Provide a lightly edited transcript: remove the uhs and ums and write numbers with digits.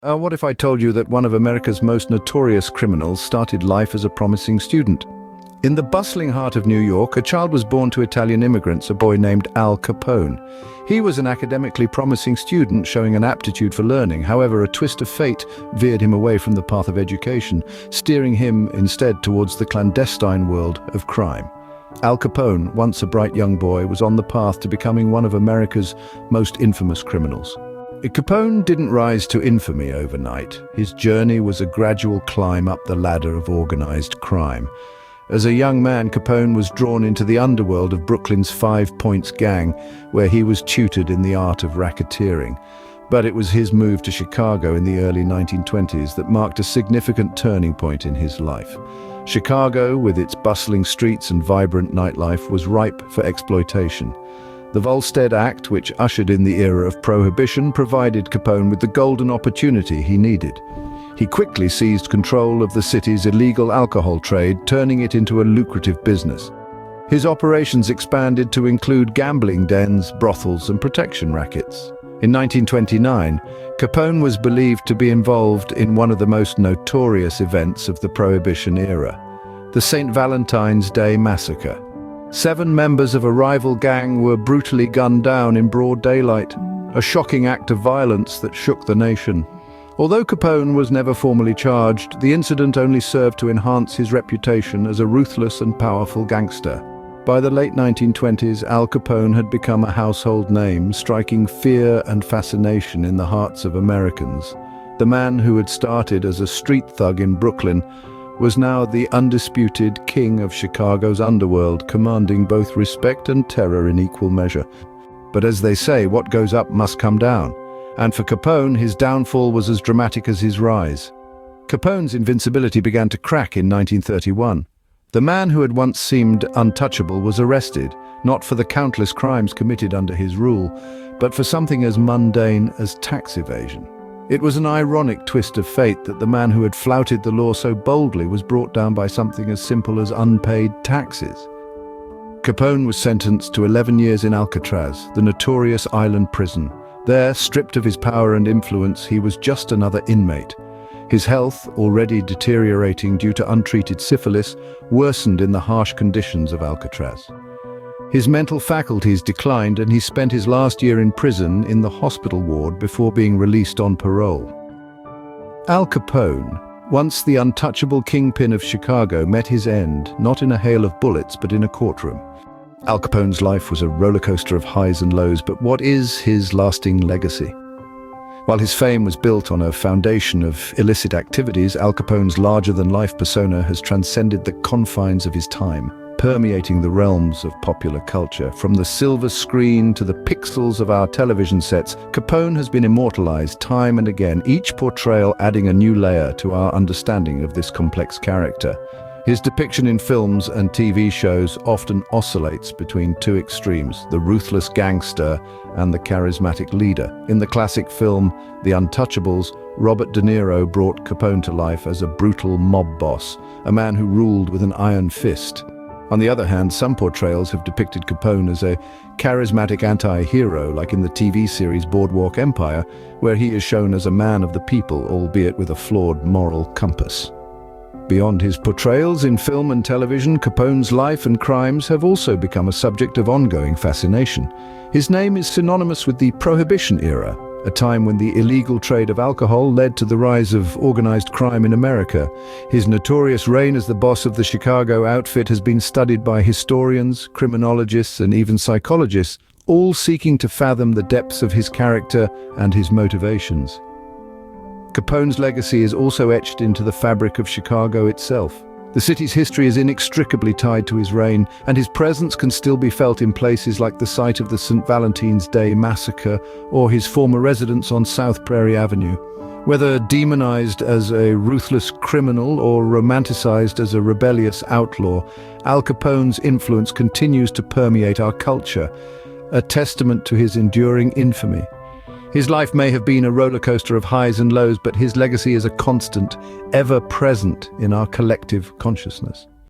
What if I told you that one of America's most notorious criminals started life as a promising student? In the bustling heart of New York, a child was born to Italian immigrants, a boy named Al Capone. He was an academically promising student showing an aptitude for learning. However, a twist of fate veered him away from the path of education, steering him instead towards the clandestine world of crime. Al Capone, once a bright young boy, was on the path to becoming one of America's most infamous criminals. Capone didn't rise to infamy overnight. His journey was a gradual climb up the ladder of organized crime. As a young man, Capone was drawn into the underworld of Brooklyn's 5 Points gang, where he was tutored in the art of racketeering. But it was his move to Chicago in the early 1920s that marked a significant turning point in his life. Chicago, with its bustling streets and vibrant nightlife, was ripe for exploitation. The Volstead Act, which ushered in the era of prohibition, provided Capone with the golden opportunity he needed. He quickly seized control of the city's illegal alcohol trade, turning it into a lucrative business. His operations expanded to include gambling dens, brothels, and protection rackets. In 1929, Capone was believed to be involved in one of the most notorious events of the Prohibition era, the St. Valentine's Day Massacre. 7 members of a rival gang were brutally gunned down in broad daylight, a shocking act of violence that shook the nation. Although Capone was never formally charged, the incident only served to enhance his reputation as a ruthless and powerful gangster. By the late 1920s, Al Capone had become a household name, striking fear and fascination in the hearts of Americans. The man who had started as a street thug in Brooklyn was now the undisputed king of Chicago's underworld, commanding both respect and terror in equal measure. But as they say, what goes up must come down. And for Capone, his downfall was as dramatic as his rise. Capone's invincibility began to crack in 1931. The man who had once seemed untouchable was arrested, not for the countless crimes committed under his rule, but for something as mundane as tax evasion. It was an ironic twist of fate that the man who had flouted the law so boldly was brought down by something as simple as unpaid taxes. Capone was sentenced to 11 years in Alcatraz, the notorious island prison. There, stripped of his power and influence, he was just another inmate. His health, already deteriorating due to untreated syphilis, worsened in the harsh conditions of Alcatraz. His mental faculties declined and he spent his last year in prison in the hospital ward before being released on parole. Al Capone, once the untouchable kingpin of Chicago, met his end, not in a hail of bullets but in a courtroom. Al Capone's life was a rollercoaster of highs and lows, but what is his lasting legacy? While his fame was built on a foundation of illicit activities, Al Capone's larger-than-life persona has transcended the confines of his time, permeating the realms of popular culture. From the silver screen to the pixels of our television sets, Capone has been immortalized time and again, each portrayal adding a new layer to our understanding of this complex character. His depiction in films and TV shows often oscillates between two extremes, the ruthless gangster and the charismatic leader. In the classic film The Untouchables, Robert De Niro brought Capone to life as a brutal mob boss, a man who ruled with an iron fist. On the other hand, some portrayals have depicted Capone as a charismatic anti-hero, like in the TV series Boardwalk Empire, where he is shown as a man of the people, albeit with a flawed moral compass. Beyond his portrayals in film and television, Capone's life and crimes have also become a subject of ongoing fascination. His name is synonymous with the Prohibition era, a time when the illegal trade of alcohol led to the rise of organized crime in America. His notorious reign as the boss of the Chicago outfit has been studied by historians, criminologists, and even psychologists, all seeking to fathom the depths of his character and his motivations. Capone's legacy is also etched into the fabric of Chicago itself. The city's history is inextricably tied to his reign, and his presence can still be felt in places like the site of the St. Valentine's Day Massacre or his former residence on South Prairie Avenue. Whether demonized as a ruthless criminal or romanticized as a rebellious outlaw, Al Capone's influence continues to permeate our culture, a testament to his enduring infamy. His life may have been a rollercoaster of highs and lows, but his legacy is a constant, ever present in our collective consciousness.